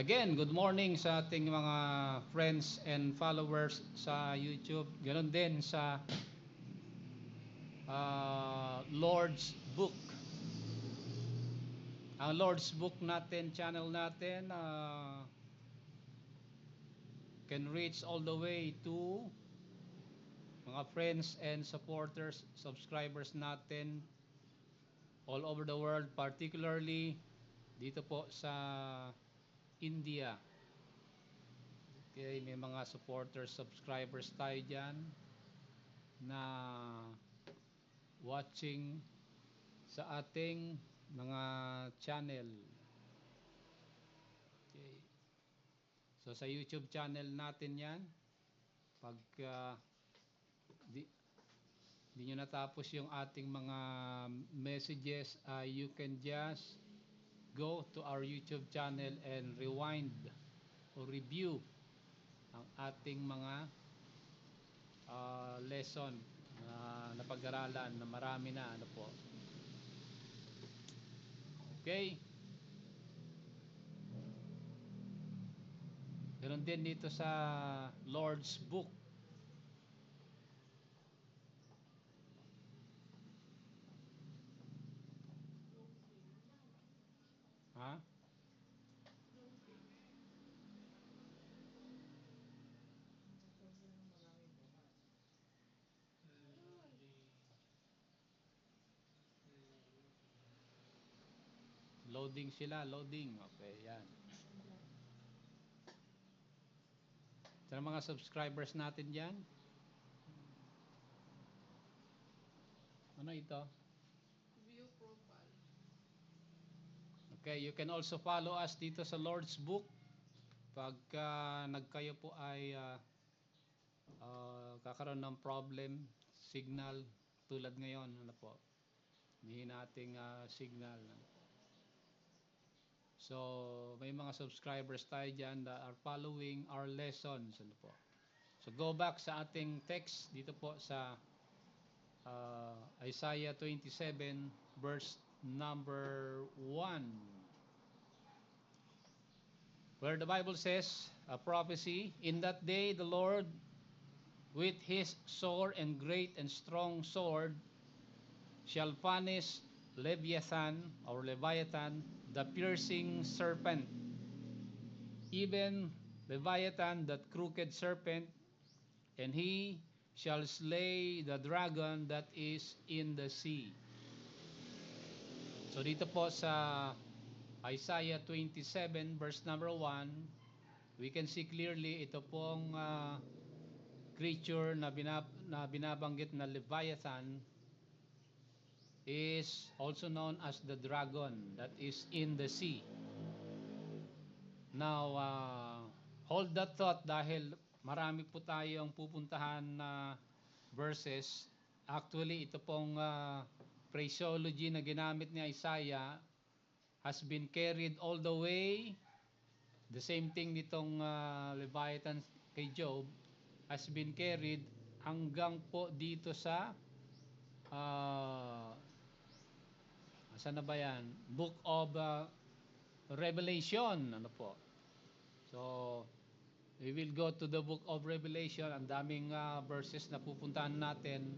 Again, good morning sa ating mga friends and followers sa YouTube. Ganon din sa Lord's Book. Ang Lord's Book natin, channel natin, can reach all the way to mga friends and supporters, subscribers natin all over the world, particularly dito po sa India. Okay, may mga supporters, subscribers tayo dyan na watching sa ating mga channel. Okay. So sa YouTube channel natin 'yan. Pag di, di nyo natapos yung ating mga messages, you can just go to our YouTube channel and rewind or review ang ating mga lesson na napag-aralan na marami na ano po. Okay. Ganon din dito sa Lord's Book. Ha? Loading sila, loading. Okay, yan. Sa mga subscribers natin dyan. Ano ito? View profile. Okay, you can also follow us dito sa Lord's Book. Pagka nagkayo po ay kakaroon ng problem, signal, tulad ngayon, ano po, hindi nating signal. So, may mga subscribers tayo dyan that are following our lessons. Ano po. So, go back sa ating text dito po sa Isaiah 27 verse number 1, where the Bible says, a prophecy, in that day the Lord with his sword and great and strong sword shall punish Leviathan or Leviathan, the piercing serpent, even Leviathan, that crooked serpent, and he shall slay the dragon that is in the sea. So dito po sa Isaiah 27 verse number 1, we can see clearly ito pong creature na binabanggit na Leviathan is also known as the dragon that is in the sea. Now, hold that thought dahil marami po tayong pupuntahan na verses. Actually, ito pong phraseology na ginamit ni Isaiah has been carried all the way. The same thing nitong Leviathan kay Job has been carried hanggang po dito sa saan na ba yan? Book of Revelation. Ano po? So, we will go to the book of Revelation. Ang daming verses na pupuntahan natin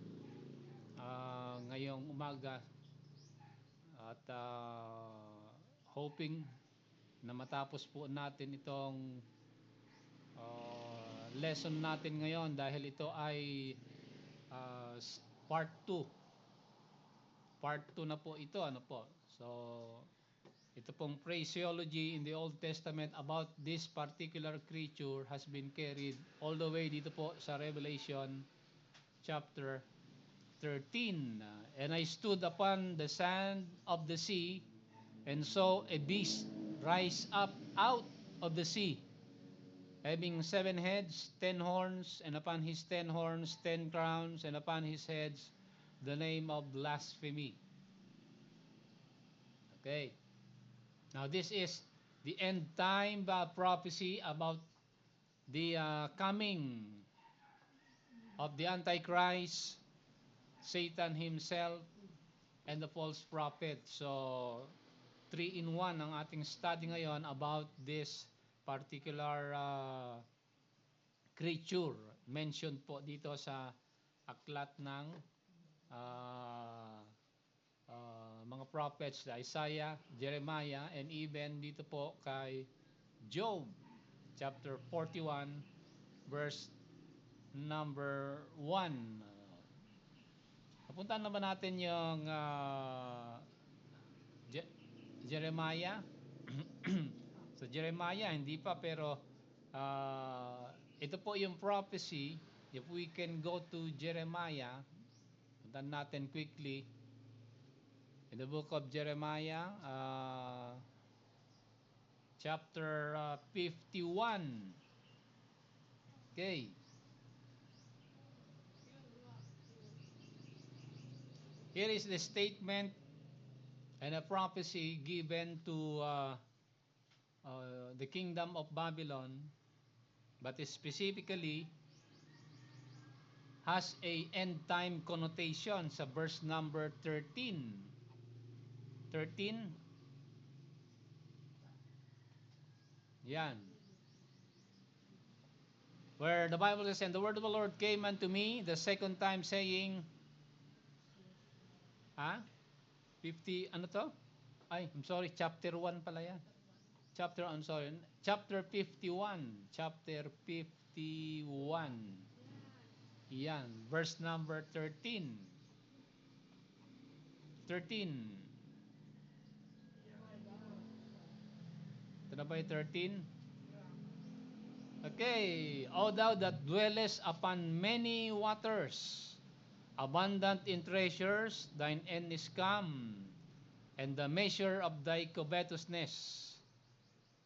ngayong umaga. At hoping na matapos po natin itong lesson natin ngayon dahil ito ay part 2. Part 2 na po ito, ano po. So, ito pong phraseology in the Old Testament about this particular creature has been carried all the way dito po sa Revelation chapter 13. And I stood upon the sand of the sea and saw a beast rise up out of the sea, having 7 heads, 10 horns, and upon his 10 horns 10 crowns, and upon his heads the name of blasphemy. Okay. Now this is the end time prophecy about the coming of the Antichrist, Satan himself, and the false prophet. So 3 in 1 ang ating study ngayon about this particular creature mentioned po dito sa aklat ng ah, mga prophets, Isaiah, Jeremiah, and even dito po kay Job, chapter 41, verse number 1. Napuntahan na ba natin yung Jeremiah? So Jeremiah, hindi pa, pero ito po yung prophecy. If we can go to Jeremiah, puntahan natin quickly. In the book of Jeremiah, chapter 51. Okay. Here is the statement and a prophecy given to the kingdom of Babylon, but specifically has a end time connotation sa verse number 13. 13. Yan. Where the Bible says, and the word of the Lord came unto me the second time saying, 50, ano to? Ay, I'm sorry, chapter 1 pala yan. Chapter 51. Chapter 51. Yan, verse number 13. 13. Ito na ba yung 13? Okay. O thou that dwellest upon many waters, abundant in treasures, thine end is come, and the measure of thy covetousness.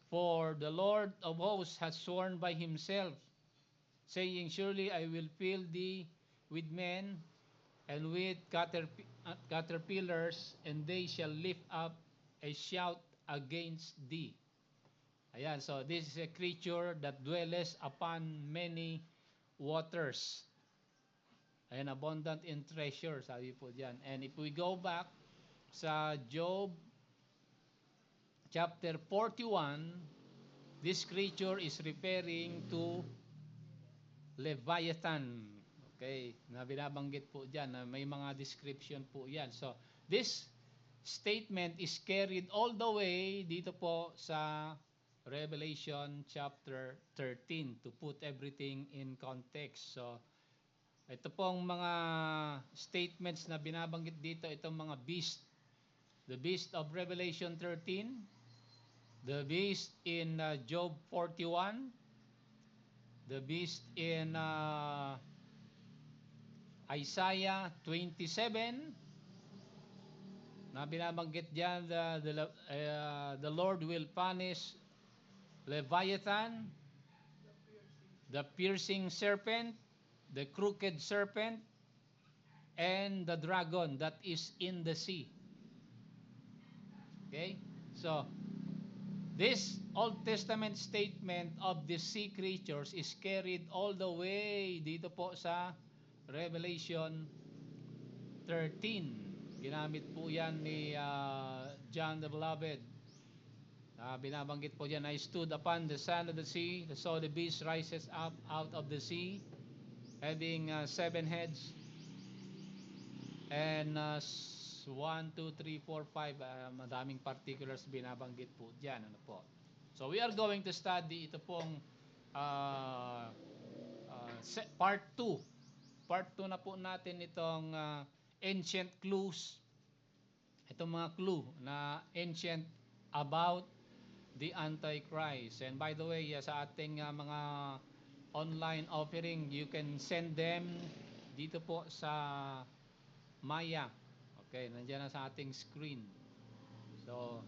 For the Lord of hosts hath sworn by himself, saying, surely I will fill thee with men, and with caterpillars, and they shall lift up a shout against thee. Ayan, so this is a creature that dwelleth upon many waters. Ayan, abundant in treasure, sabi po diyan. And if we go back sa Job chapter 41, this creature is referring to Leviathan. Okay, na binabanggit po diyan, na may mga description po yan. So, this statement is carried all the way dito po sa Revelation chapter 13 to put everything in context. So, ito pong mga statements na binabanggit dito, itong mga beast. The beast of Revelation 13, the beast in Job 41, the beast in Isaiah 27, na binabanggit diyan, the Lord will punish Leviathan, the piercing serpent, the crooked serpent, and the dragon that is in the sea. Okay? So, this Old Testament statement of the sea creatures is carried all the way dito po sa Revelation 13. Ginamit po yan ni John the Beloved. Binabanggit po diyan, I stood upon the sand of the sea, saw the beast rises up out of the sea, having 7 heads, and 1, 2, 3, 4, 5, madaming particulars binabanggit po diyan. Ano po? So we are going to study ito pong part 2. Part 2 na po natin itong ancient clues. Itong mga clue na ancient about the Antichrist. And by the way, sa ating mga online offering, you can send them dito po sa Maya. Okay, nandiyan na sa ating screen. So,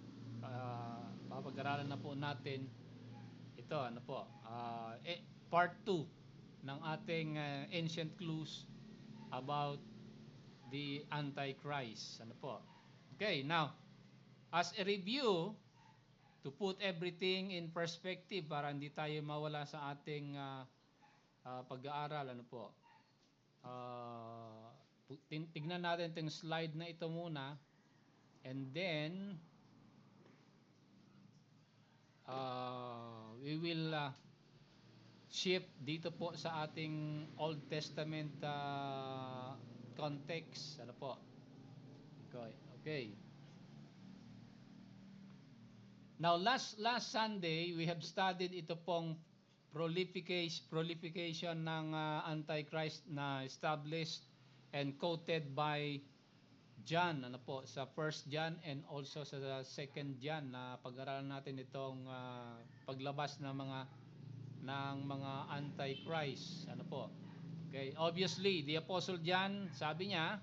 papag-aralan na po natin ito, ano po, part 2 ng ating ancient clues about the Antichrist. Ano po? Okay, now, as a review, to put everything in perspective para hindi tayo mawala sa ating pag-aaral, ano po. Tignan natin itong slide na ito muna, and then we we will shift dito po sa ating Old Testament context. Ano po? Okay. Okay. Now last Sunday we have studied ito pong prolification ng Antichrist na established and quoted by John, ano po, sa First John and also sa Second John, na pag-aralan natin itong paglabas ng mga Antichrist, ano po. Okay, obviously the Apostle John, sabi niya,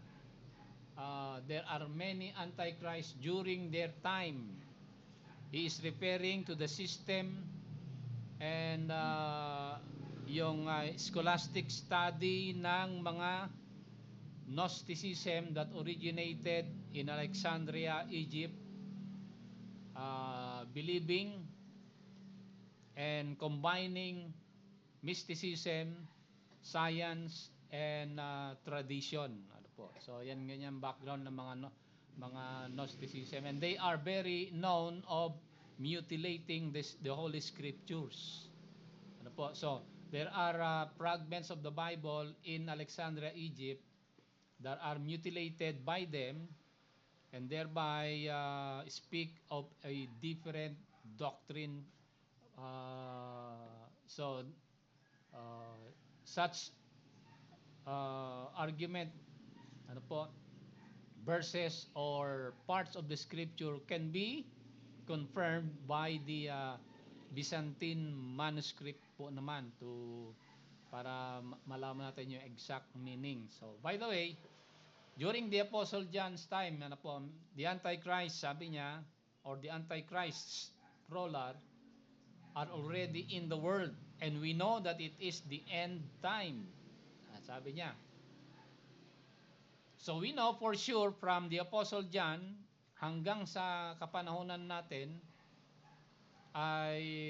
there are many Antichrist during their time. He is referring to the system and yung scholastic study ng mga Gnosticism that originated in Alexandria, Egypt, believing and combining mysticism, science, and tradition. Ano po? So yan ganyan background ng mga Gnosticism, and they are very known of mutilating the Holy Scriptures. Ano po? So there are fragments of the Bible in Alexandria, Egypt, that are mutilated by them and thereby speak of a different doctrine. So such argument, ano po, verses or parts of the scripture can be confirmed by the Byzantine manuscript po naman para malaman natin yung exact meaning. So, by the way, during the Apostle John's time, ano po, the Antichrist, sabi niya, or the Antichrists, plural, are already in the world, and we know that it is the end time. Sabi niya. So, we know for sure from the Apostle John hanggang sa kapanahonan natin,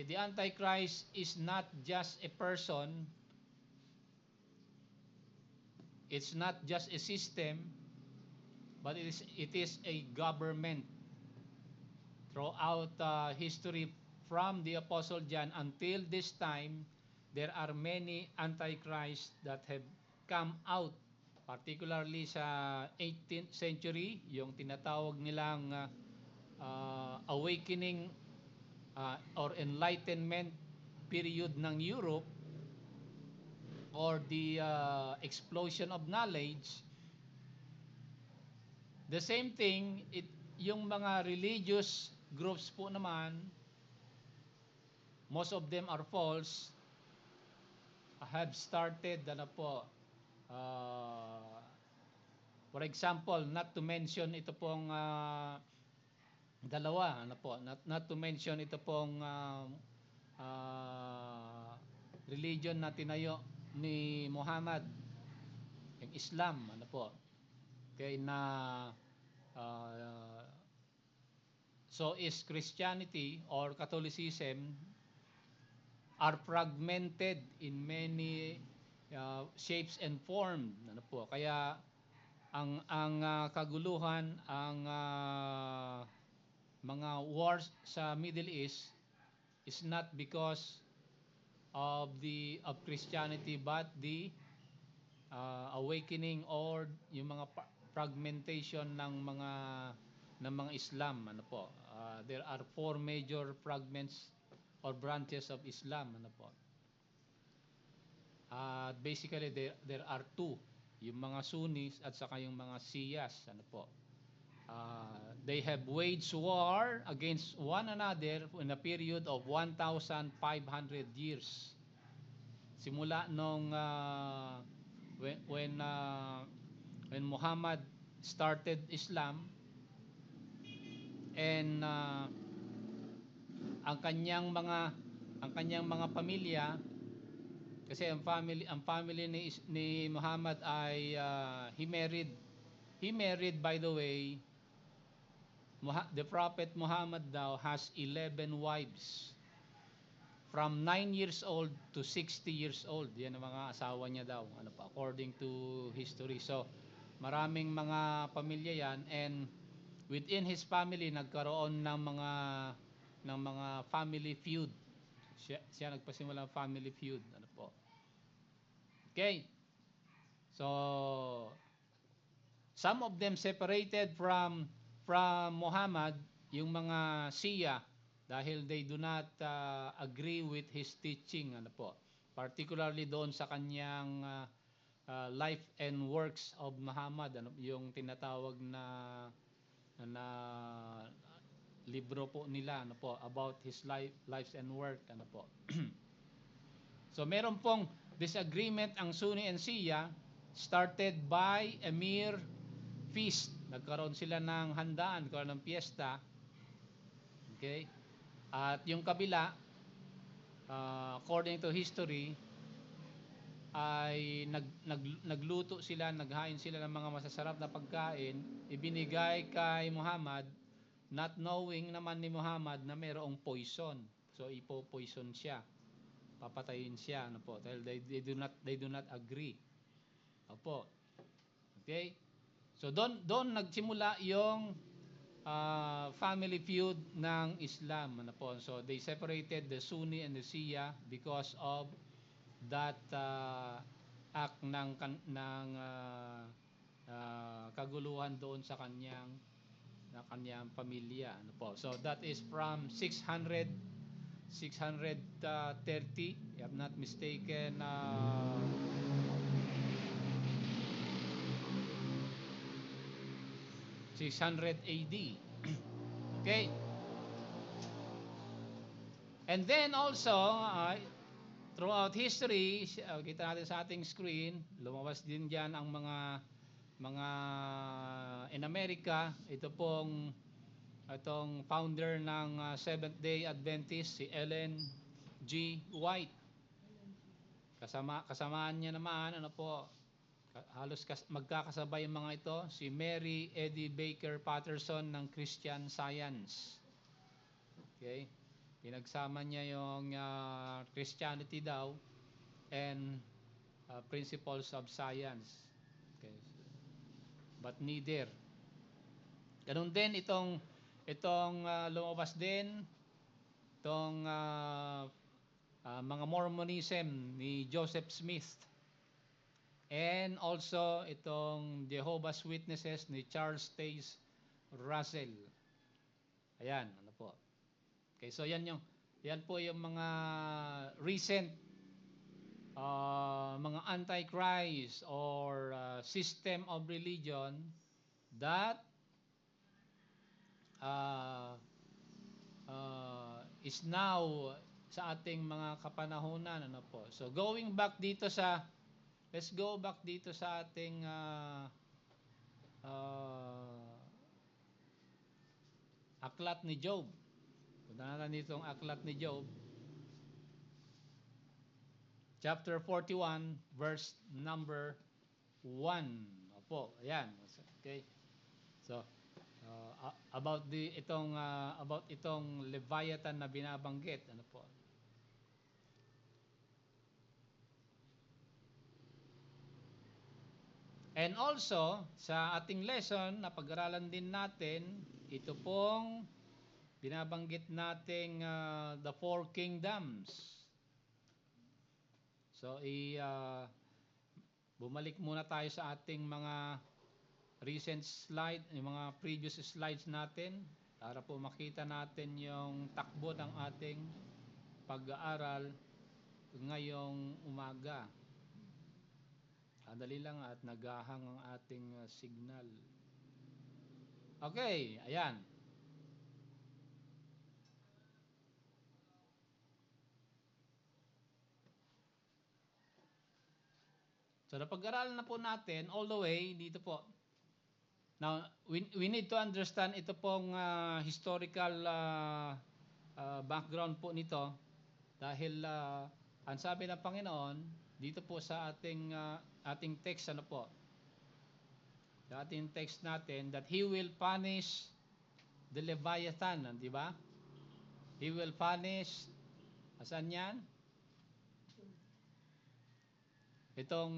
the Antichrist is not just a person. It's not just a system, but it is a government. Throughout history, from the Apostle John until this time, there are many antichrists that have come out, particularly sa 18th century, yung tinatawag nilang awakening or enlightenment period ng Europe, or the explosion of knowledge. The same thing, yung mga religious groups po naman, most of them are false, have started, for example, not to mention ito pong dalawa, not to mention ito pong religion na tinayo ni Muhammad, yung Islam, okay, na so is Christianity or Catholicism are fragmented in many shapes and form, kaya ang kaguluhan, ang mga wars sa Middle East is not because of Christianity, but the awakening or yung mga fragmentation ng mga Islam. There are 4 major fragments or branches of Islam. Basically there are 2, yung mga Sunnis at saka yung mga Shias. They have waged war against one another in a period of 1,500 years. Simula nung when Muhammad started Islam, and ang kanyang mga pamilya, kasi ang family ni Muhammad ay he married, by the way, the Prophet Muhammad daw has 11 wives. From 9 years old to 60 years old. Yan ang mga asawa niya daw, according to history. So, maraming mga pamilya yan, and within his family nagkaroon ng mga family feud. Siya nagpasimula ng Family Feud. Ano po? Okay. So, some of them separated from Muhammad, yung mga Shia, dahil they do not agree with his teaching. Ano po? Particularly doon sa kanyang life and works of Muhammad, ano, yung tinatawag na libro po nila, ano po, about his lives and work, ano po. So meron pong disagreement ang Sunni and Shia, started by a mere feast. Nagkaroon sila ng handaan, nagkaroon ng piyesta. Okay? At yung kabila, according to history, ay nagluto sila, naghain sila ng mga masasarap na pagkain, ibinigay kay Muhammad, not knowing naman ni Muhammad na mayroong poison. So ipo-poison siya, papatayin siya, ano po, dahil they do not agree. Opo. Okay? So doon nagsimula yung family feud ng Islam, ano po. So they separated the Sunni and the Shia because of that act ng kaguluhan doon sa kanyang pamilya, ano po. So that is from 630, if I'm not mistaken, 600 AD. Okay? And then also, throughout history, kita natin sa ating screen, lumabas din diyan ang mga in America, itong founder ng Seventh-day Adventist, si Ellen G. White. Kasamaan niya naman, ano po, halos magkakasabay yung mga ito, si Mary Eddy Baker Patterson ng Christian Science. Okay? Pinagsama niya yung Christianity daw and principles of science. Okay. But neither. Ganun din itong lumabas din itong mga Mormonism ni Joseph Smith, and also itong Jehovah's Witnesses ni Charles Taze Russell. Ayan, ano po. Okay, so yan po yung mga recent mga antichrist or system of religion that is now sa ating mga kapanahunan, ano po. So let's go back dito sa ating aklat ni Job. Punta natin dito ang aklat ni Job. Chapter 41, verse number 1. Opo, ayan. Okay. So, about itong Leviathan na binabanggit, ano po. And also, sa ating lesson na pag-aralan din natin, ito pong binabanggit nating the four kingdoms. So, bumalik muna tayo sa ating mga recent slide, yung mga previous slides natin para po makita natin yung takbo ng ating pag-aaral ngayong umaga. Dali lang at naghahang ang ating signal. Okay, ayan. So napag-aralan na po natin all the way dito po. Now, we need to understand ito pong historical background po nito dahil ang sabi ng Panginoon dito po sa ating text, ano po? Sa ating text natin that He will punish the Leviathan, di ba? He will punish, asan yan? Itong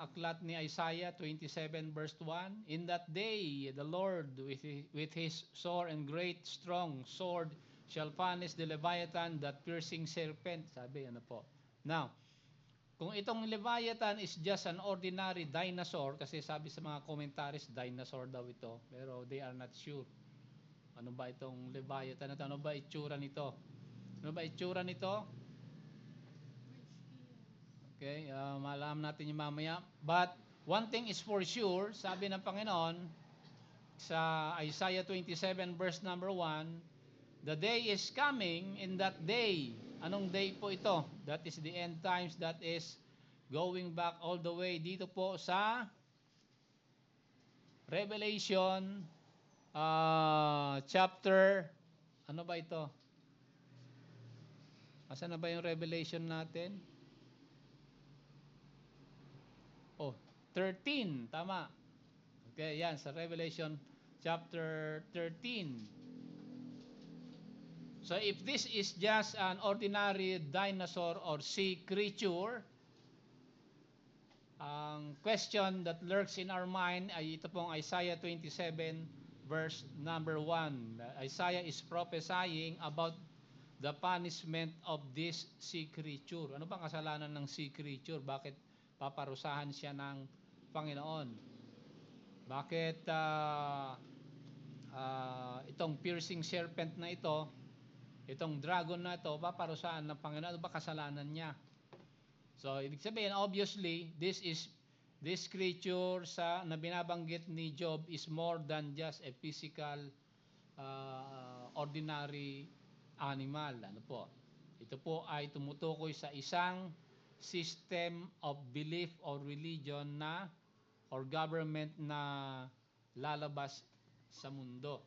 aklat ni Isaiah 27 verse 1, in that day the Lord with his sore and great strong sword shall punish the Leviathan, that piercing serpent. Sabi, ano po. Now, kung itong Leviathan is just an ordinary dinosaur, kasi sabi sa mga commentaries, dinosaur daw ito, pero they are not sure. Ano ba itong Leviathan? Ano ba itsura nito? Ano ba itsura nito? Okay, malaman natin yung mamaya. But, one thing is for sure, sabi ng Panginoon, sa Isaiah 27 verse number 1, the day is coming, in that day. Anong day po ito? That is the end times, that is going back all the way dito po sa Revelation chapter, ano ba ito? Asan na ba yung Revelation natin? Oh, 13, tama. Okay, yan, sa Revelation chapter 13. So if this is just an ordinary dinosaur or sea creature, ang question that lurks in our mind ay ito pong Isaiah 27 verse number 1. Isaiah is prophesying about the punishment of this sea creature. Ano bang kasalanan ng sea creature? Bakit paparusahan siya ng Panginoon? Bakit itong piercing serpent na ito, itong dragon na ito, paparusahan ng Panginoon? Ano ba kasalanan niya? So, ibig sabihin, obviously, this creature na binabanggit ni Job is more than just a physical, ordinary animal. Ano po? Ito po ay tumutukoy sa isang system of belief or religion na or government na lalabas sa mundo.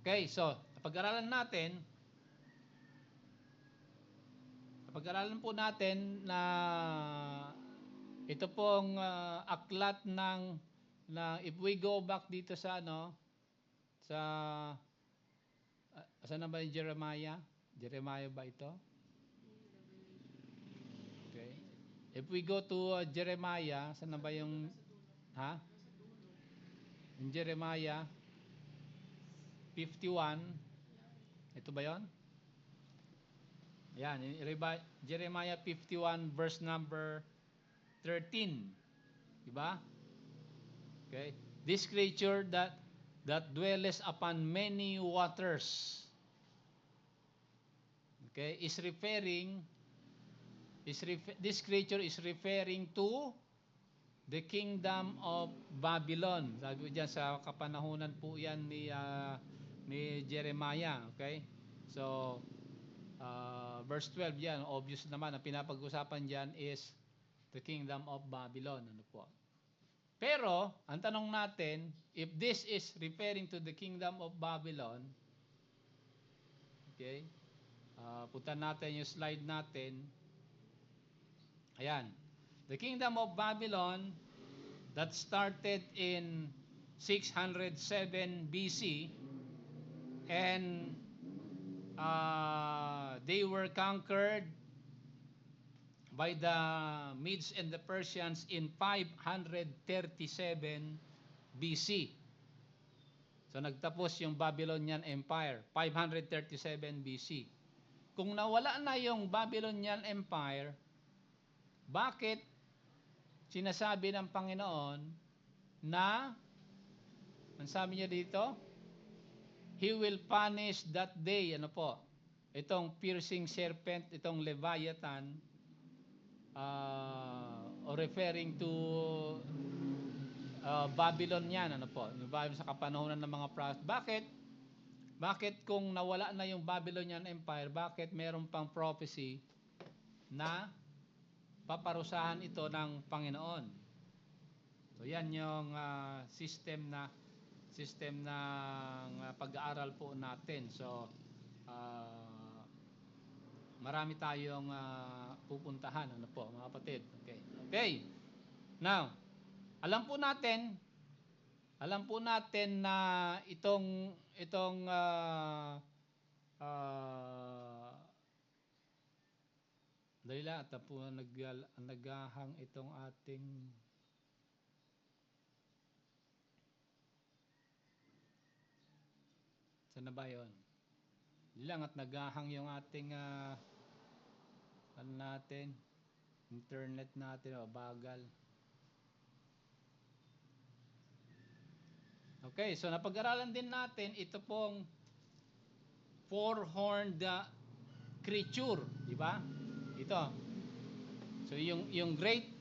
Okay, so, pag-aralan po natin na ito pong aklat if we go back dito sa saan na ba yung Jeremiah? Jeremiah ba ito? Okay. If we go to Jeremiah, saan na ba yung in Jeremiah 51, ito ba yon? Yan, Jeremiah 51 verse number 13. Diba? Okay. This creature that dwelleth upon many waters. Okay, this creature is referring to the kingdom of Babylon. Sabi ko dyan, sa kapanahunan po yan ni Jeremiah. Okay? So, verse 12 yan, obvious naman, ang pinapag-usapan dyan is the kingdom of Babylon. Ano po? Pero, ang tanong natin, if this is referring to the kingdom of Babylon, okay, punta natin yung slide natin. Ayan. The kingdom of Babylon that started in 607 BC, and they were conquered by the Medes and the Persians in 537 BC. So nagtapos yung Babylonian Empire, 537 BC. Kung nawala na yung Babylonian Empire, bakit sinasabi ng Panginoon na, ang sabi niya dito, He will punish that day, ano po, itong piercing serpent, itong Leviathan, or referring to Babylon yan, ano po, sa kapanahonan ng mga prophet. Bakit kung nawala na yung Babylonian Empire, bakit meron pang prophecy na paparusahan ito ng Panginoon? So yan yung system ng pag-aaral po natin. So marami tayong pupuntahan, ano po, mga kapatid. Okay. Now, alam po natin na itong dali lang, at po naghahang itong ating saan na ba yun? Yun lang at naghahang yung ating ano natin, internet natin, bagal. Okay, so napag-aralan din natin ito pong four-horned creature, di ba? Ito. So yung great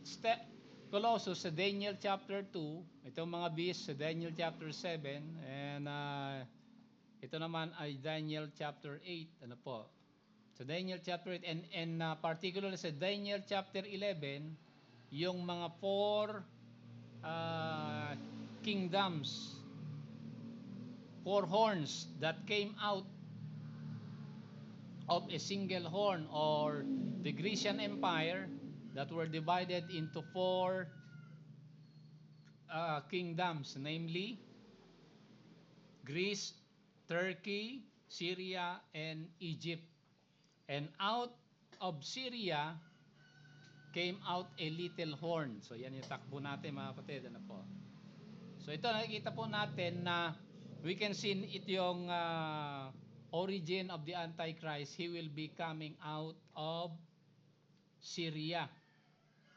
Colossus sa Daniel chapter 2, itong mga beasts sa Daniel chapter 7, and ito naman ay Daniel chapter 8, ano po? So Daniel chapter 8 and particularly sa Daniel chapter 11, yung mga four kingdoms, four horns that came out of a single horn, or the Grecian Empire that were divided into four kingdoms, namely Greece, Turkey, Syria, and Egypt. And out of Syria came out a little horn. So yan yung takbo natin mga kapatid. Ano po? So ito nakikita po natin na we can see ito yung origin of the Antichrist. He will be coming out of Syria.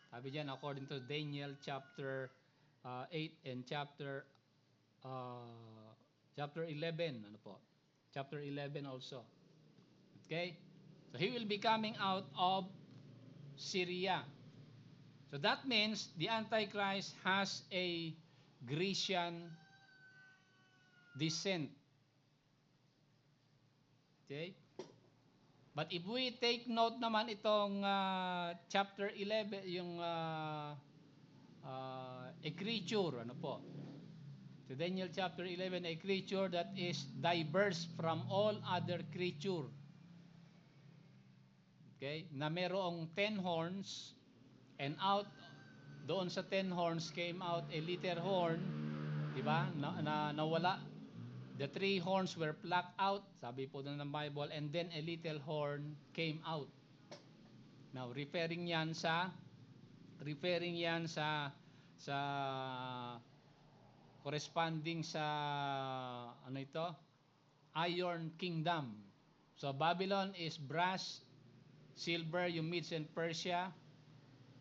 Sabi dyan, according to Daniel chapter 8 and chapter 11. Ano po? Chapter 11 also. Okay? So he will be coming out of Syria. So that means the Antichrist has a Grecian descent. Okay? But if we take note naman itong chapter 11, yung a creature, ano po? So Daniel chapter 11, a creature that is diverse from all other creature. Okay? Na merong 10 horns, and out doon sa 10 horns came out a little horn, di ba? Nawala. The 3 horns were plucked out, sabi po doon ng Bible, and then a little horn came out. Now, referring yan sa corresponding sa ano ito? Iron Kingdom. So Babylon is brass, silver yung Medes and Persia.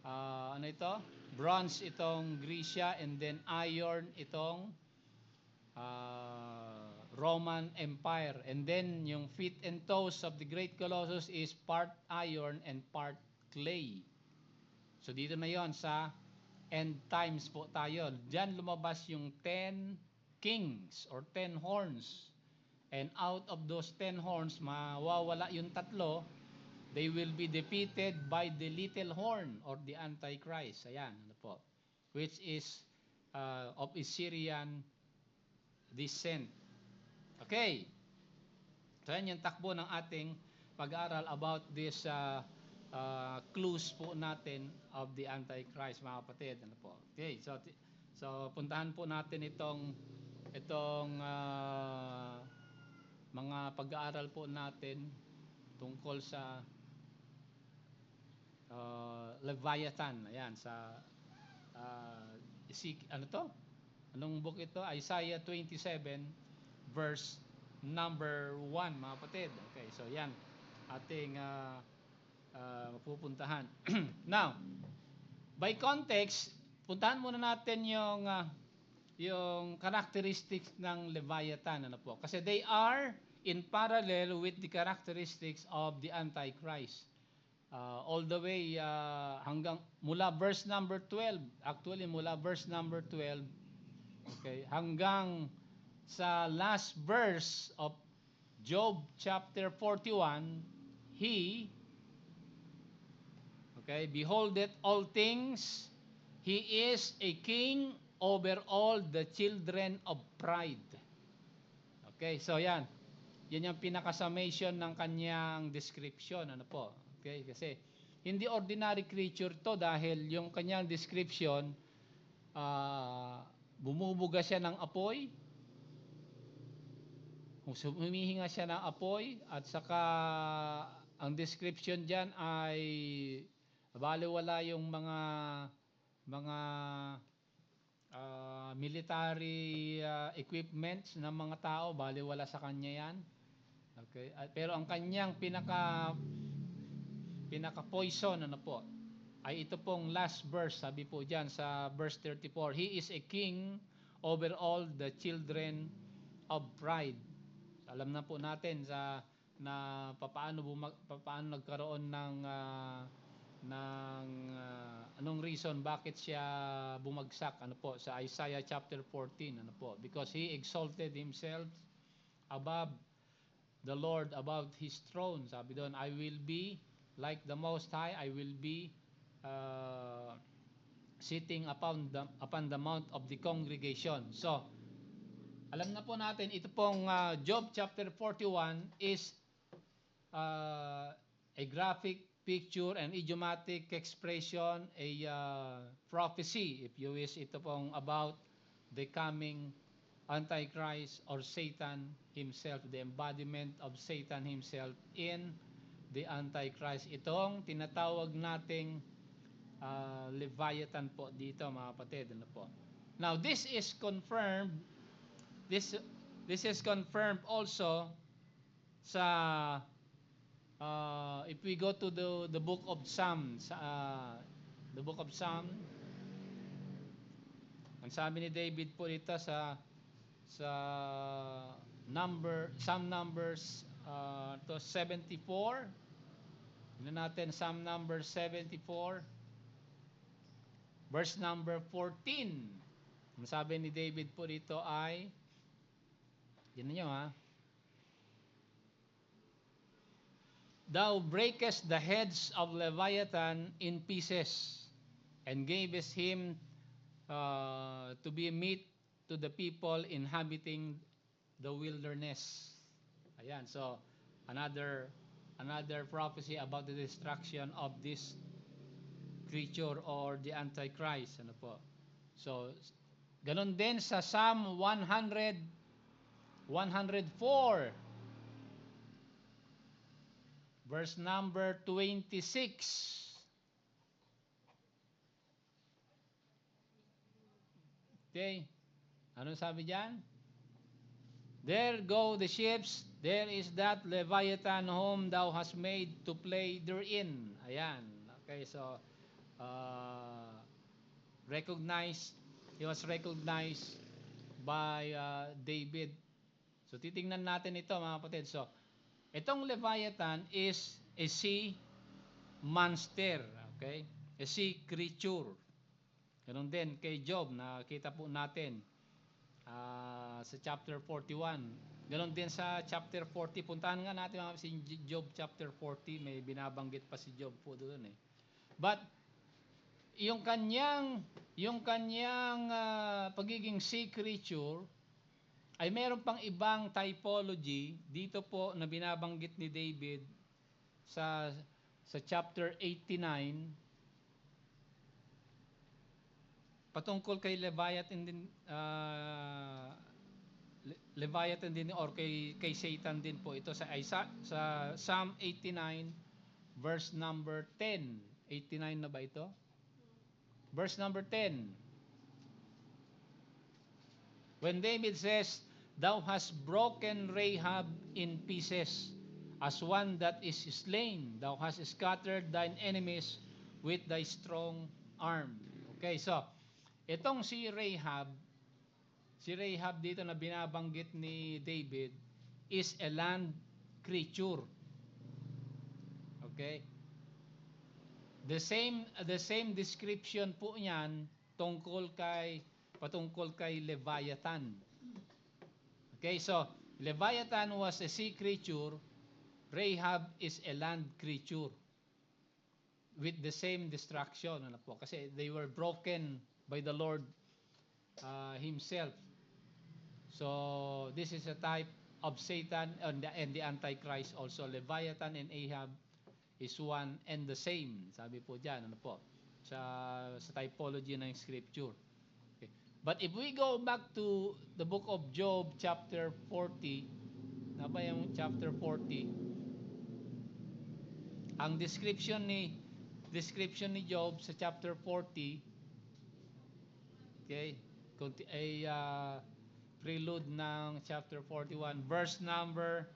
Ano ito? Bronze itong Grecia, and then iron itong Roman Empire. And then yung feet and toes of the great Colossus is part iron and part clay. So dito na yon sa end times po tayo. Diyan lumabas yung 10 kings or 10 horns. And out of those 10 horns, mawawala yung tatlo. They will be defeated by the little horn or the Antichrist. Ayan, ano po? Which is of Assyrian descent. Okay. So yan yung takbo ng ating pag-aaral about this clues po natin of the Antichrist, mga kapatid. Ano po? Okay, so puntahan po natin itong mga pag-aaral po natin tungkol sa Leviathan. Ayan, sa ano to? Anong book ito? Isaiah 27 verse number 1, mga kapatid. Okay, so yan ating mapupuntahan. Now, by context, puntahan muna natin yung characteristics ng Leviathan, ano po? Kasi they are in parallel with the characteristics of the Antichrist. All the way hanggang mula verse number 12. Actually, mula verse number 12, okay, hanggang sa last verse of Job chapter 41, he beholdeth all things. He is a king over all the children of pride. Okay, so yan. Yan yung pinaka-summation ng kanyang description. Ano po? Okay, kasi hindi ordinary creature to dahil yung kanyang description, bumubuga siya ng apoy, humihinga siya ng apoy, at saka ang description dyan ay baliwala yung mga military equipments ng mga tao, baliwala sa kanya yan. Okay? Pero ang kanyang pinaka poison po ay ito pong last verse, sabi po diyan sa verse 34, He is a king over all the children of pride. So, alam na po natin na papaano nagkaroon ng anong reason bakit siya bumagsak po sa Isaiah chapter 14 po, because he exalted himself above the Lord, above his throne. Sabi doon, I will be like the Most High, I will be uh, sitting upon the mount of the congregation. So, alam na po natin, ito pong Job chapter 41 is a graphic picture and idiomatic expression, a prophecy, if you wish, ito pong about the coming Antichrist or Satan himself, the embodiment of Satan himself in the Antichrist. Itong tinatawag nating Leviathan po dito, mga kapatid. Ano po? Now, this is confirmed, this is confirmed also sa if we go to the book of Psalms, the book of Psalms, ang sabi ni David po dito sa Psalm numbers to 74. Tingnan natin Psalm number 74 verse number 14. Ang sabi ni David po dito ay, yan niyo Thou breakest the heads of Leviathan in pieces, and gavest him to be meat to the people inhabiting the wilderness. Ayan, so another prophecy about the destruction of this creature or the Antichrist. Ano po? So, ganun din sa Psalm 104 verse number 26. Okay. Ano sabi diyan? There go the ships, there is that Leviathan whom thou hast made to play therein. Ayan. Okay, so he was recognized by David. So titingnan natin ito, mga kapatid. So itong Leviathan is a sea monster, okay? A sea creature. Ganun din kay Job, nakita po natin sa chapter 41. Ganun din sa chapter 40. Puntahan nga natin mga si Job chapter 40, may binabanggit pa si Job po doon eh. But yung kanyang pagiging sea creature ay meron pang ibang typology dito po na binabanggit ni David sa chapter 89 patungkol kay Leviathan din or kay Satan din po ito sa Psalm 89 verse number 10. 89 na ba ito? Verse number 10. When David says, Thou hast broken Rahab in pieces, as one that is slain. Thou hast scattered thine enemies with thy strong arm. Okay, so, itong si Rahab dito na binabanggit ni David is a land creature. Okay? The same description po niyan patungkol kay Leviathan. Okay, so Leviathan was a sea creature, Rahab is a land creature with the same destruction. Ano po? Kasi they were broken by the Lord himself. So this is a type of Satan and the Antichrist also. Leviathan and Ahab is one and the same. Sabi po diyan, ano po? Sa typology ng scripture. Okay. But if we go back to the book of Job chapter 40, na ba yung chapter 40? Ang description ni Job sa chapter 40, okay, prelude ng chapter 41, verse number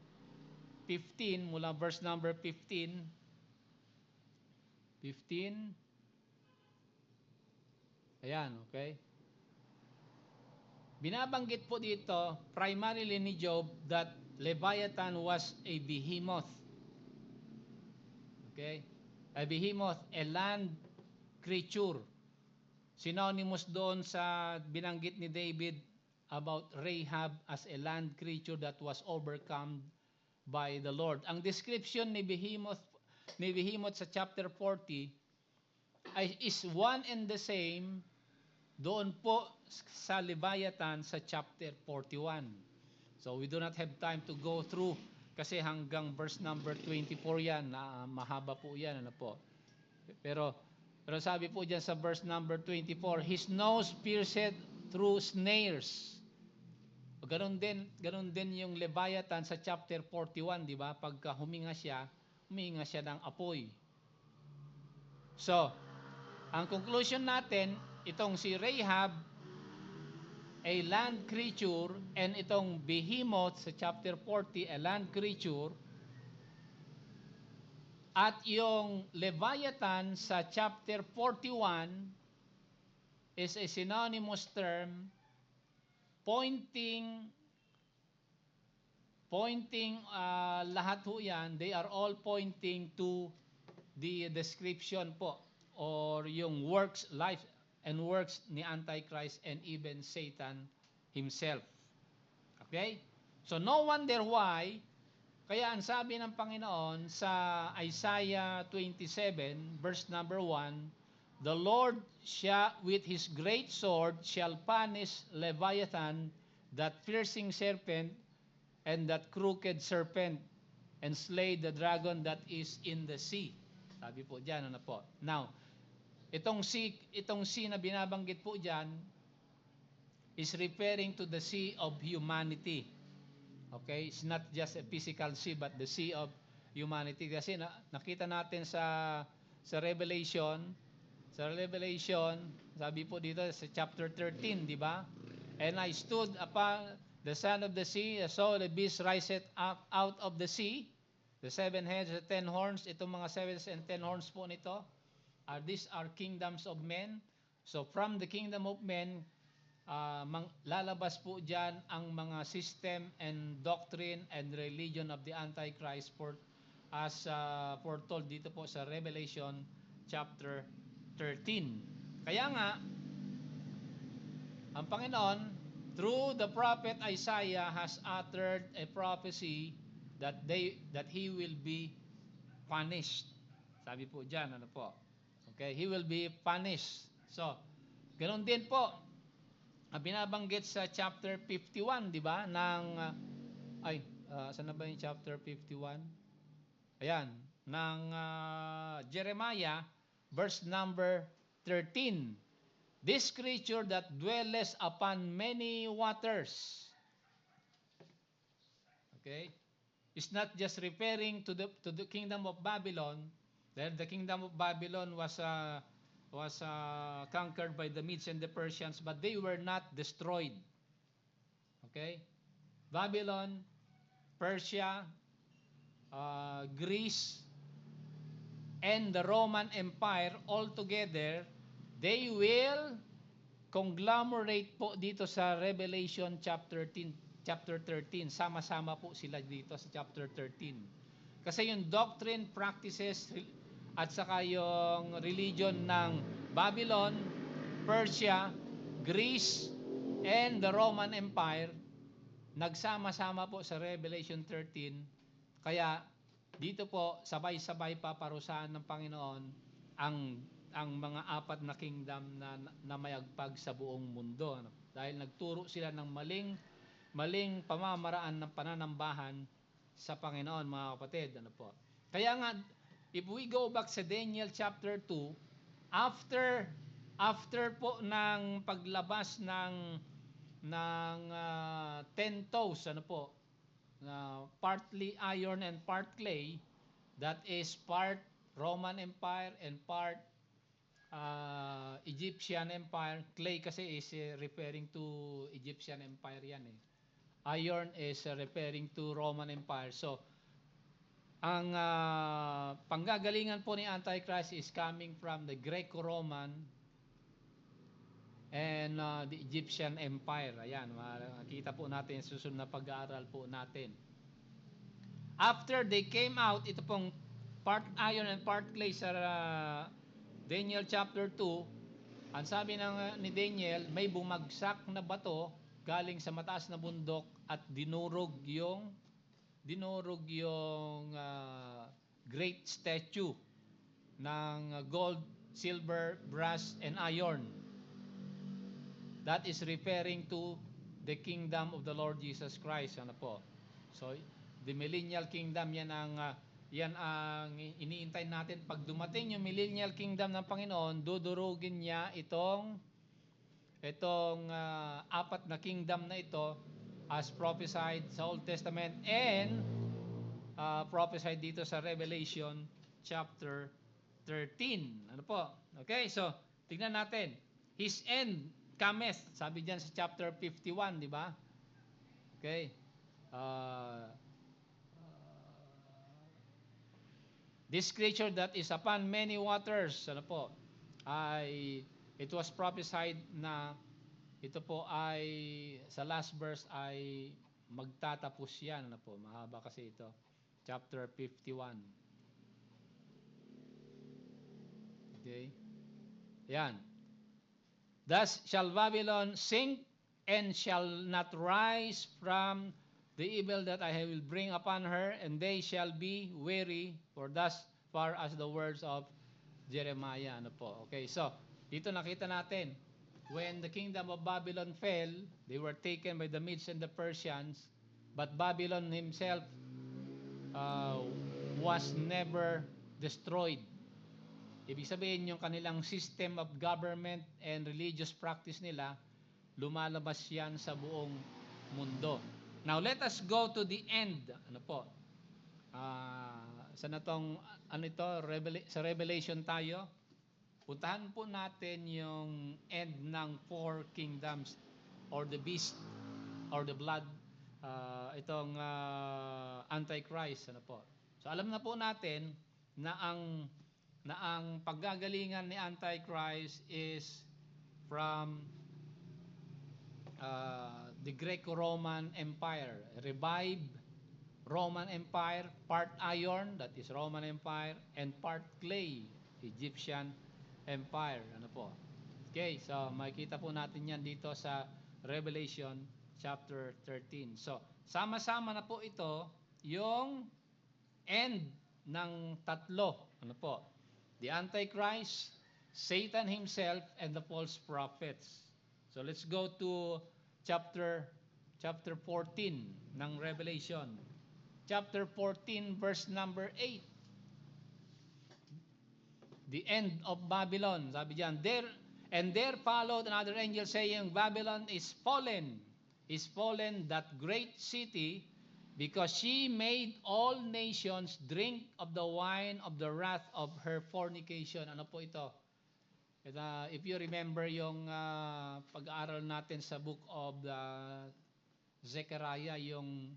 15, mula verse number 15. 15. Ayan, okay? Binabanggit po dito, primarily ni Job, that Leviathan was a behemoth. Okay? A behemoth, a land creature. Synonymous doon sa binanggit ni David about Rahab as a land creature that was overcome by the Lord. Ang description ni Behemoth sa chapter 40 is one and the same doon po sa Leviathan sa chapter 41. So we do not have time to go through kasi hanggang verse number 24 yan, na mahaba po yan, ano po. Pero sabi po diyan sa verse number 24, his nose pierced through snares. Ganon din yung Leviathan sa chapter 41, di ba? Pagka huminga siya ng apoy. So, ang conclusion natin, itong si Rahab, a land creature, and itong Behemoth sa chapter 40, a land creature, at yung Leviathan sa chapter 41 is a synonymous term pointing lahat ho yan, they are all pointing to the description po or yung works, life and works ni Antichrist and even Satan himself. Okay? So no wonder why, kaya ang sabi ng Panginoon sa Isaiah 27 verse number 1, the Lord with his great sword shall punish Leviathan, that piercing serpent, and that crooked serpent, and slay the dragon that is in the sea. Sabi po diyan, ano po. Now, itong sea na binabanggit po diyan is referring to the sea of humanity. Okay? It's not just a physical sea, but the sea of humanity. Kasi nakita natin sa Revelation, sabi po dito sa chapter 13, di ba? And I stood upon the sand of the sea, I saw the beast riseth up out of the sea, the 7 heads, the 10 horns. Itong mga 7 and 10 horns po nito, these are kingdoms of men. So from the kingdom of men, lalabas po dyan ang mga system and doctrine and religion of the Antichrist as foretold dito po sa Revelation chapter 13. Kaya nga, ang Panginoon, through the prophet Isaiah, has uttered a prophecy that he will be punished. Sabi po dyan, ano po? Okay, he will be punished. So, ganoon din po, binabanggit sa chapter 51, di ba? Saan na ba yung chapter 51? Ayan, ng Jeremiah, verse number 13. This creature that dwelleth upon many waters. Okay? It's not just referring to the kingdom of Babylon. Then the kingdom of Babylon was conquered by the Medes and the Persians, but they were not destroyed. Okay? Babylon, Persia, Greece, and the Roman Empire all together, they will conglomerate po dito sa Revelation chapter 13. Sama-sama po sila dito sa chapter 13. Kasi yung doctrine, practices, at saka yung religion ng Babylon, Persia, Greece, and the Roman Empire, nagsama-sama po sa Revelation 13. Kaya dito po, sabay-sabay paparusahan ng Panginoon ang mga apat na kingdom na mayagpag sa buong mundo. Dahil nagturo sila ng maling pamamaraan ng pananambahan sa Panginoon, mga kapatid. Ano po? Kaya nga, if we go back sa Daniel chapter 2, after po ng paglabas ng 10 toes, ano po, partly iron and part clay, that is part Roman Empire and part Egyptian Empire. Clay kasi is referring to Egyptian Empire yan eh. Iron is referring to Roman Empire. So, ang panggagalingan po ni Antichrist is coming from the Greco-Roman and the Egyptian Empire. Ayan, makikita po natin sa susunod na pag-aaral po natin. After they came out, ito pong part iron and part clay sa Daniel chapter 2, ang sabi ni Daniel, may bumagsak na bato galing sa mataas na bundok at dinurog yung great statue ng gold, silver, brass, and iron. That is referring to the kingdom of the Lord Jesus Christ. Ano po? So, the millennial kingdom, yan ang iniintay natin. Pag dumating yung millennial kingdom ng Panginoon, dudurugin niya itong apat na kingdom na ito as prophesied sa Old Testament and prophesied dito sa Revelation chapter 13. Ano po? Okay, so tignan natin. His end cometh, sabi diyan sa chapter 51, di ba? Okay. This creature that is upon many waters, ano po? It was prophesied na ito po ay sa last verse ay magtatapos yan, ano po? Mahaba kasi ito. Chapter 51. Okay? Yan. Thus shall Babylon sink and shall not rise from the evil that I will bring upon her, and they shall be weary, for thus far as the words of Jeremiah. Ano po? Okay, so dito nakita natin, when the kingdom of Babylon fell, they were taken by the Medes and the Persians, but Babylon himself was never destroyed. Ibig sabihin, yung kanilang system of government and religious practice nila, lumalabas yan sa buong mundo. Now, let us go to the end. Ano po? Sa Revelation tayo. Puntahan po natin yung end ng 4 kingdoms or the beast or the blood, itong Antichrist. Ano po? So, alam na po natin na ang paggagalingan ni Antichrist is from the Greco-Roman Empire, revived Roman Empire, part iron, that is Roman Empire, and part clay, Egyptian Empire. Ano po? Okay, so makikita po natin yan dito sa Revelation chapter 13. So, sama-sama na po ito yung end ng tatlo. Ano po? The Antichrist, Satan himself, and the false prophets. So let's go to chapter 14 ng Revelation. Chapter 14 verse number 8. The end of Babylon. Sabi diyan, there followed another angel saying, Babylon is fallen, that great city, because she made all nations drink of the wine of the wrath of her fornication. Ano po ito? If you remember yung pag-aaral natin sa book of Zechariah, yung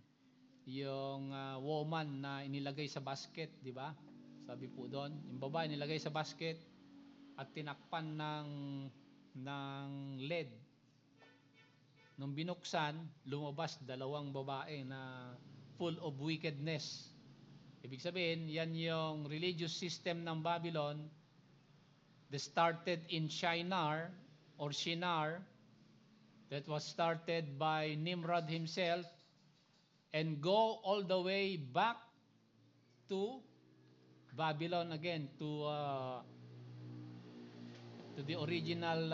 woman na inilagay sa basket, di ba? Sabi po doon, yung babae nilagay sa basket at tinakpan ng lead. Nung binuksan, lumabas 2 babae na full of wickedness. Ibig sabihin, yan yung religious system ng Babylon that started in Shinar or Shinar, that was started by Nimrod himself, and go all the way back to Babylon again, to the original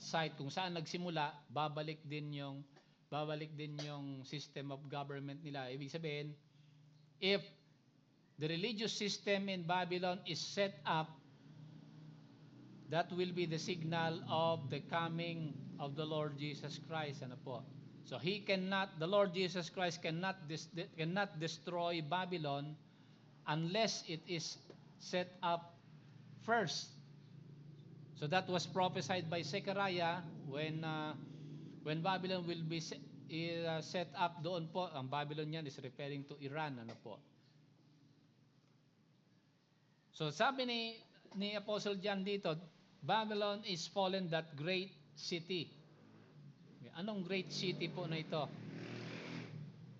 site kung saan nagsimula. Babalik din yung system of government nila. Ibig sabihin, if the religious system in Babylon is set up, that will be the signal of the coming of the Lord Jesus Christ. Ano po? So the Lord Jesus Christ cannot destroy Babylon unless it is set up first. So that was prophesied by Zechariah when Babylon will be set up doon po. Ang Babylon yan is referring to Iran. Ano po? So sabi ni Apostle John dito, Babylon is fallen, that great city. Okay, anong great city po na ito?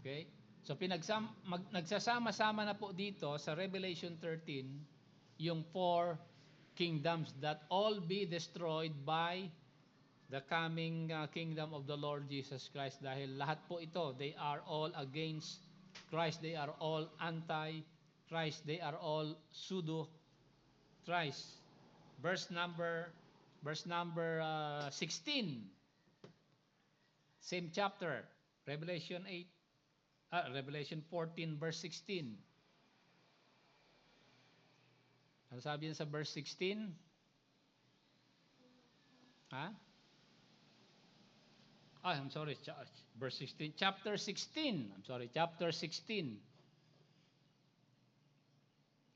Okay? So nagsasama-sama na po dito sa Revelation 13 yung four kingdoms that all be destroyed by the coming kingdom of the Lord Jesus Christ. Dahil lahat po ito, they are all against Christ, they are all anti-Christ, they are all pseudo-Christ. Verse number 16. Same chapter, Revelation 14 verse 16. Ano sabi niya sa verse 16? Ha? I'm sorry, verse 16. Chapter 16. I'm sorry, chapter 16.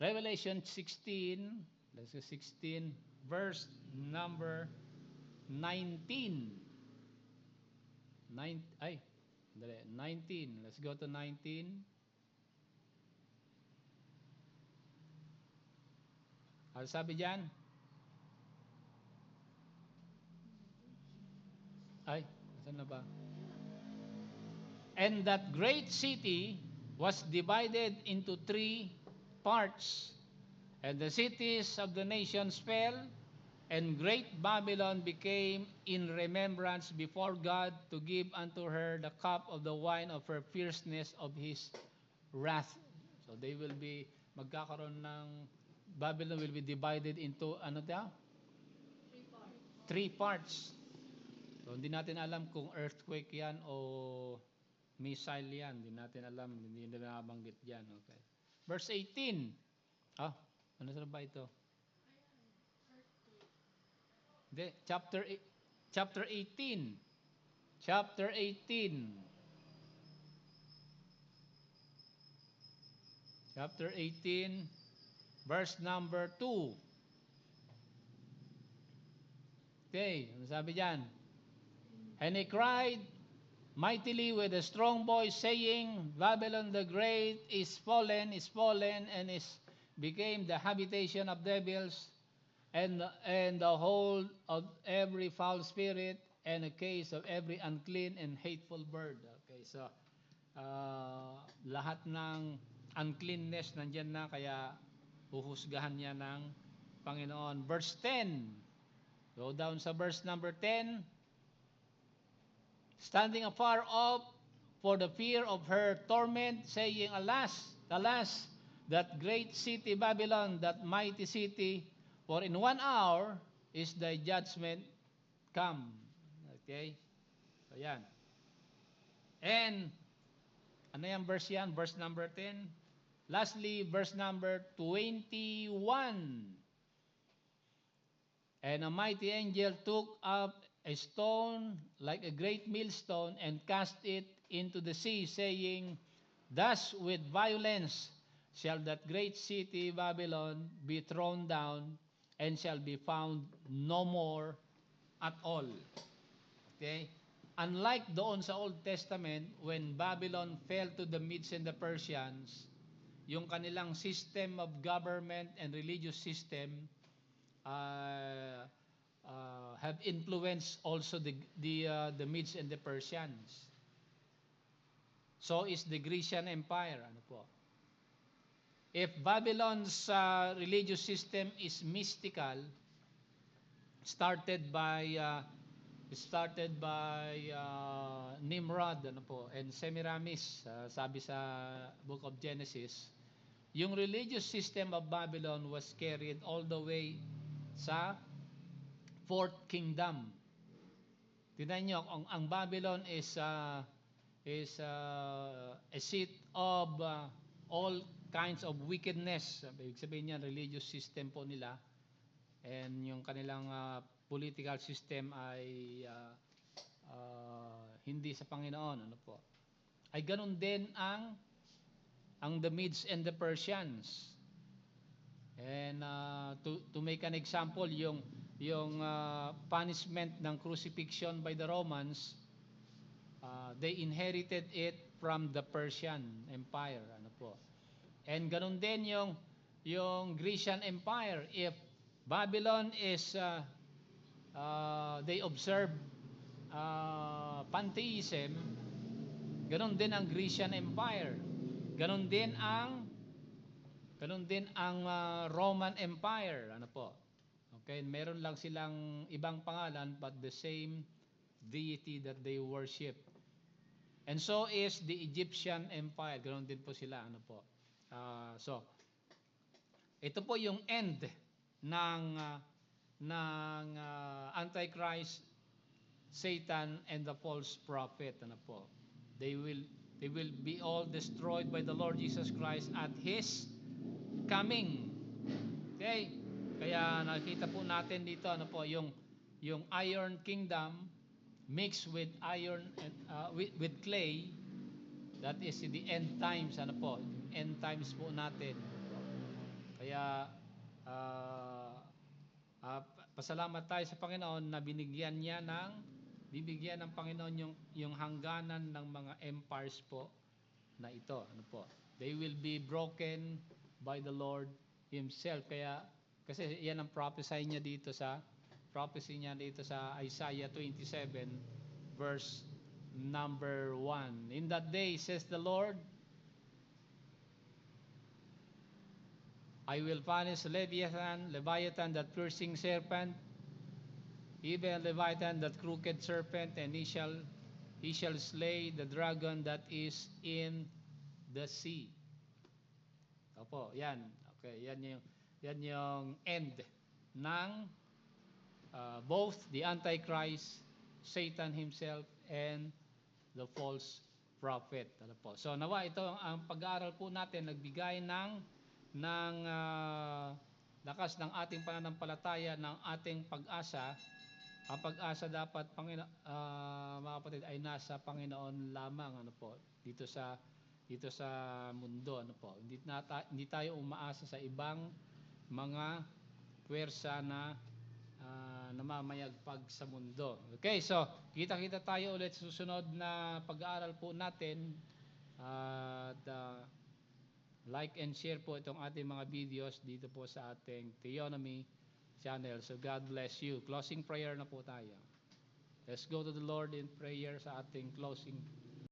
Revelation 16, let's say 16, verse number 19. 19. Let's go to 19. Ano sabi diyan? Saan na ba? And that great city was divided into three parts, and the cities of the nations fell, and great Babylon became in remembrance before God, to give unto her the cup of the wine of her fierceness of his wrath. So they will be, magkakaroon ng, Babylon will be divided into, ano daw? Three parts. So hindi natin alam kung earthquake yan o missile yan. Hindi natin alam, hindi na nabanggit yan. Okay. Verse 18. Ano sa ba ito? Hindi, chapter 18. Chapter 18. Chapter 18, verse number 2. Okay, ano sabi diyan? And he cried mightily with a strong voice, saying, Babylon the great is fallen, and is became the habitation of devils, and the hold of every foul spirit, and a case of every unclean and hateful bird. Okay, so lahat ng uncleanness nandyan na, kaya huhusgahan niya ng Panginoon. Verse 10. Go down sa verse number 10. Standing afar off for the fear of her torment, saying, Alas, alas, that great city Babylon, that mighty city, for in 1 hour is thy judgment come. Okay? So yan. And, ano yung verse yan? Verse number 10. Lastly, verse number 21. And a mighty angel took up a stone like a great millstone and cast it into the sea, saying, Thus with violence shall that great city Babylon be thrown down, and shall be found no more at all. Okay? Unlike doon sa Old Testament, when Babylon fell to the Medes and the Persians, yung kanilang system of government and religious system have influenced also the Medes and the Persians. So is the Grecian Empire. Ano po? If Babylon's religious system is mystical, started by Nimrod, ano po, and Semiramis, sabi sa Book of Genesis, yung religious system of Babylon was carried all the way sa fourth kingdom. Tingnan nyo, ang Babylon is a seat of all kinds of wickedness. Ibig sabihin niyan, religious system po nila. And yung kanilang political system ay hindi sa Panginoon. Ano po? Ay ganun din ang the Medes and the Persians. And to make an example, yung punishment ng crucifixion by the Romans, they inherited it from the Persian Empire. Ano po? And ganun din yung yung Grecian Empire. If Babylon is they observe pantheism, ganon din ang Grecian Empire. Ganon din ang Roman Empire, ano po. Okay, meron lang silang ibang pangalan but the same deity that they worship. And so is the Egyptian Empire. Ganon din po sila, ano po. So ito po yung end ng Antichrist, Satan and the false prophet, ano po. They will be all destroyed by the Lord Jesus Christ at his coming. Okay? Kaya nakita po natin dito, ano po, yung iron kingdom mixed with iron and with clay. That is the end times, ano po, end times po natin. Kaya pasalamat tayo sa Panginoon na bibigyan ng Panginoon yung hangganan ng mga empires po na ito, ano po. They will be broken by the Lord himself. Kasi yan ang prophecy niya dito sa Isaiah 27 verse number 1. In that day, says the Lord, I will punish Leviathan, that piercing serpent, even Leviathan, that crooked serpent, and he shall slay the dragon that is in the sea. Opo, yan. Okay, yan yung end ng both the Antichrist, Satan himself, and the false prophet. Ano po. So nawa ito ang pag-aaral po natin, nagbigay ng lakas ng ating pananampalataya, ng ating pag-asa. Ang pag-asa dapat, mga kapatid, ay nasa Panginoon lamang, ano po, dito sa mundo, ano po. Hindi tayo umaasa sa ibang mga puwersa na namamayagpag sa mundo. Okay, so kita-kita tayo ulit sa susunod na pag-aaral po natin. Like and share po itong ating mga videos dito po sa ating Theonomy channel. So God bless you. Closing prayer na po tayo. Let's go to the Lord in prayer sa ating closing